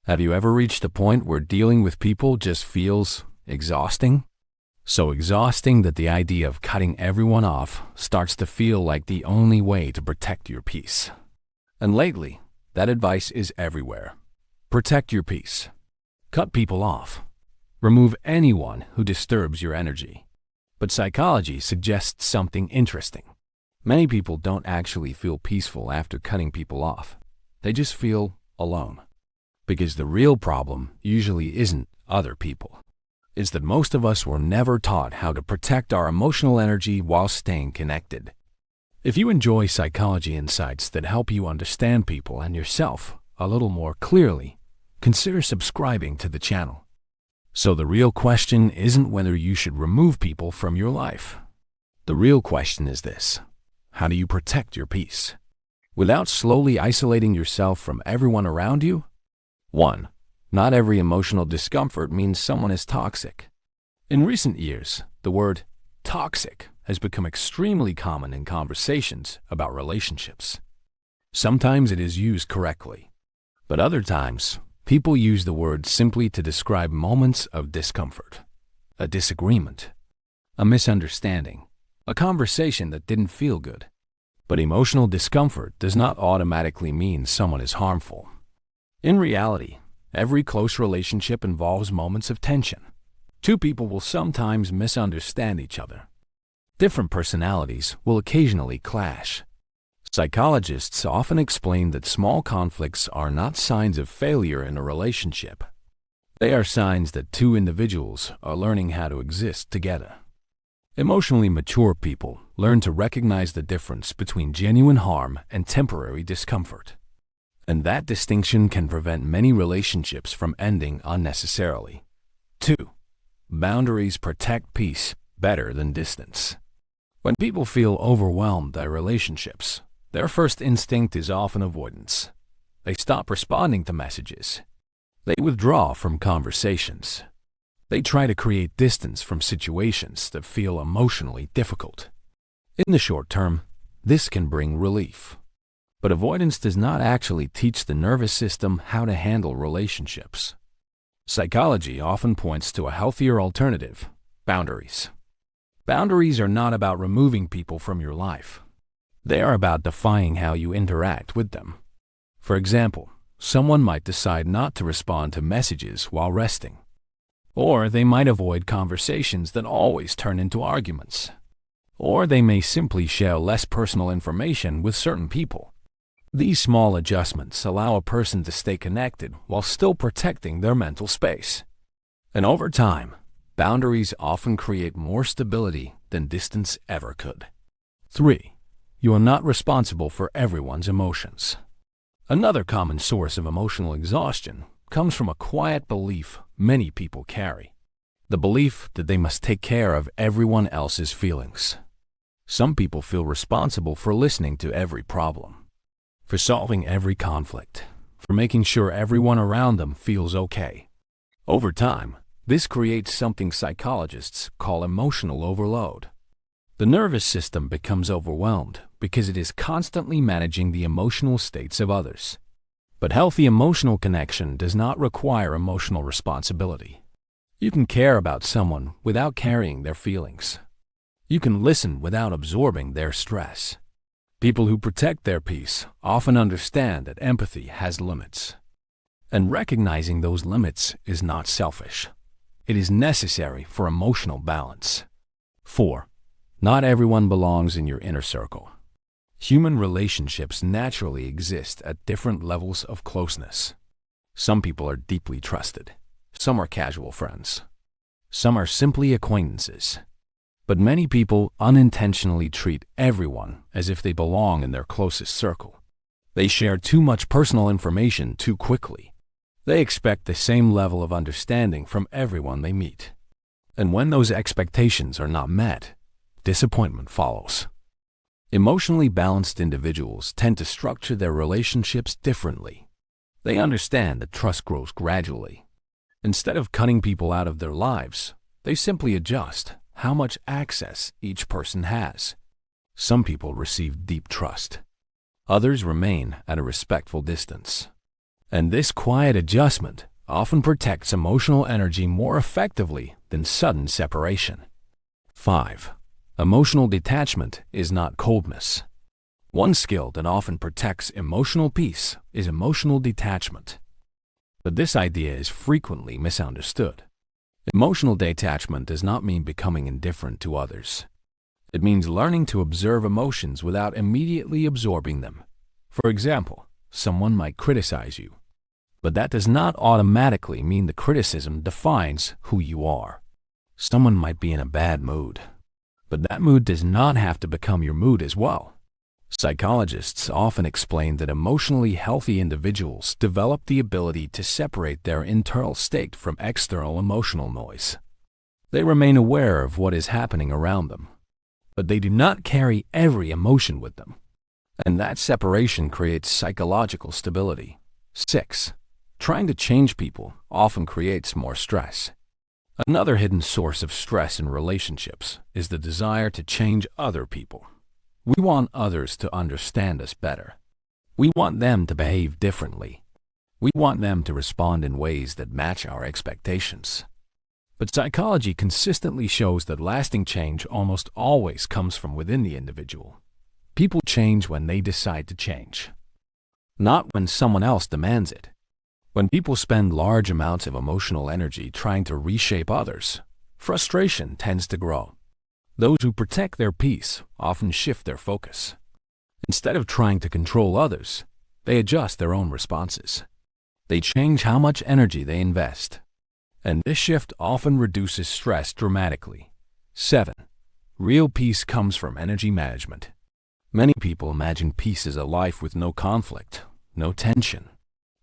Have you ever reached a point where dealing with people just feels exhausting? So exhausting that the idea of cutting everyone off starts to feel like the only way to protect your peace. And lately, that advice is everywhere. Protect your peace. Cut people off. Remove anyone who disturbs your energy. But psychology suggests something interesting. Many people don't actually feel peaceful after cutting people off. They just feel alone. Because the real problem usually isn't other people. It's that most of us were never taught how to protect our emotional energy while staying connected. If you enjoy psychology insights that help you understand people and yourself a little more clearly, consider subscribing to the channel. So the real question isn't whether you should remove people from your life. The real question is this: how do you protect your peace without slowly isolating yourself from everyone around you? 1. Not every emotional discomfort means someone is toxic. In recent years, the word toxic has become extremely common in conversations about relationships. Sometimes it is used correctly, but other times, people use the word simply to describe moments of discomfort, a disagreement, a misunderstanding, a conversation that didn't feel good. But emotional discomfort does not automatically mean someone is harmful. In reality, every close relationship involves moments of tension. Two people will sometimes misunderstand each other. Different personalities will occasionally clash. Psychologists often explain that small conflicts are not signs of failure in a relationship. They are signs that two individuals are learning how to exist together. Emotionally mature people learn to recognize the difference between genuine harm and temporary discomfort. And that distinction can prevent many relationships from ending unnecessarily. 2. Boundaries protect peace better than distance. When people feel overwhelmed by relationships, their first instinct is often avoidance. They stop responding to messages. They withdraw from conversations. They try to create distance from situations that feel emotionally difficult. In the short term, this can bring relief. But avoidance does not actually teach the nervous system how to handle relationships. Psychology often points to a healthier alternative: boundaries. Boundaries are not about removing people from your life. They are about defining how you interact with them. For example, someone might decide not to respond to messages while resting. Or they might avoid conversations that always turn into arguments. Or they may simply share less personal information with certain people. These small adjustments allow a person to stay connected while still protecting their mental space. And over time, boundaries often create more stability than distance ever could. 3. You are not responsible for everyone's emotions. Another common source of emotional exhaustion comes from a quiet belief many people carry: the belief that they must take care of everyone else's feelings. Some people feel responsible for listening to every problem, for solving every conflict, for making sure everyone around them feels okay. Over time, this creates something psychologists call emotional overload. The nervous system becomes overwhelmed because it is constantly managing the emotional states of others. But healthy emotional connection does not require emotional responsibility. You can care about someone without carrying their feelings. You can listen without absorbing their stress. People who protect their peace often understand that empathy has limits. And recognizing those limits is not selfish. It is necessary for emotional balance. 4. Not everyone belongs in your inner circle. Human relationships naturally exist at different levels of closeness. Some people are deeply trusted. Some are casual friends. Some are simply acquaintances. But many people unintentionally treat everyone as if they belong in their closest circle. They share too much personal information too quickly. They expect the same level of understanding from everyone they meet. And when those expectations are not met, disappointment follows. Emotionally balanced individuals tend to structure their relationships differently. They understand that trust grows gradually. Instead of cutting people out of their lives, they simply adjust how much access each person has. Some people receive deep trust. Others remain at a respectful distance. And this quiet adjustment often protects emotional energy more effectively than sudden separation. 5. Emotional detachment is not coldness. One skill that often protects emotional peace is emotional detachment. But this idea is frequently misunderstood. Emotional detachment does not mean becoming indifferent to others. It means learning to observe emotions without immediately absorbing them. For example, someone might criticize you, but that does not automatically mean the criticism defines who you are. Someone might be in a bad mood, but that mood does not have to become your mood as well. Psychologists often explain that emotionally healthy individuals develop the ability to separate their internal state from external emotional noise. They remain aware of what is happening around them, but they do not carry every emotion with them. And that separation creates psychological stability. 6. Trying to change people often creates more stress. Another hidden source of stress in relationships is the desire to change other people. We want others to understand us better. We want them to behave differently. We want them to respond in ways that match our expectations. But psychology consistently shows that lasting change almost always comes from within the individual. People change when they decide to change, not when someone else demands it. When people spend large amounts of emotional energy trying to reshape others, frustration tends to grow. Those who protect their peace often shift their focus. Instead of trying to control others, they adjust their own responses. They change how much energy they invest. And this shift often reduces stress dramatically. 7. Real peace comes from energy management. Many people imagine peace as a life with no conflict, no tension,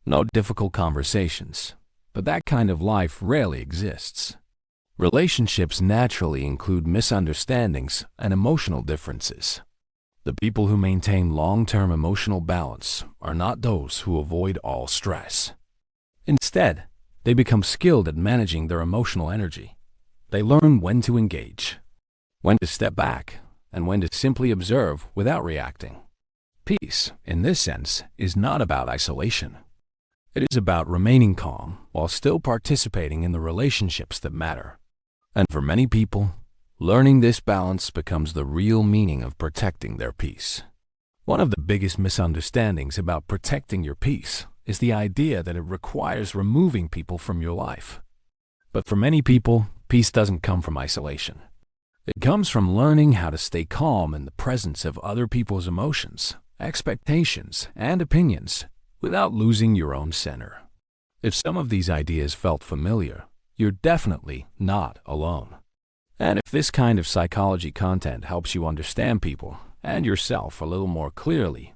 no difficult conversations, but that kind of life rarely exists. Relationships naturally include misunderstandings and emotional differences. The people who maintain long-term emotional balance are not those who avoid all stress. Instead, they become skilled at managing their emotional energy. They learn when to engage, when to step back, and when to simply observe without reacting. Peace, in this sense, is not about isolation. It is about remaining calm while still participating in the relationships that matter. And for many people, learning this balance becomes the real meaning of protecting their peace. One of the biggest misunderstandings about protecting your peace is the idea that it requires removing people from your life. But for many people, peace doesn't come from isolation. It comes from learning how to stay calm in the presence of other people's emotions, expectations, and opinions without losing your own center. If some of these ideas felt familiar, you're definitely not alone. And if this kind of psychology content helps you understand people and yourself a little more clearly,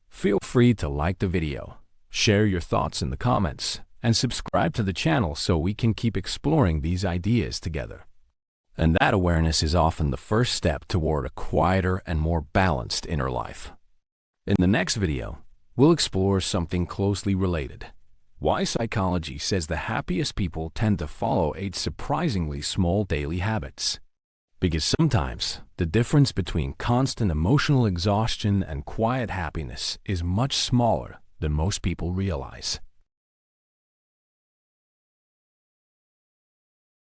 feel free to like the video, share your thoughts in the comments, and subscribe to the channel so we can keep exploring these ideas together. And that awareness is often the first step toward a quieter and more balanced inner life. In the next video, we'll explore something closely related: why psychology says the happiest people tend to follow 8 surprisingly small daily habits. Because sometimes the difference between constant emotional exhaustion and quiet happiness is much smaller than most people realize.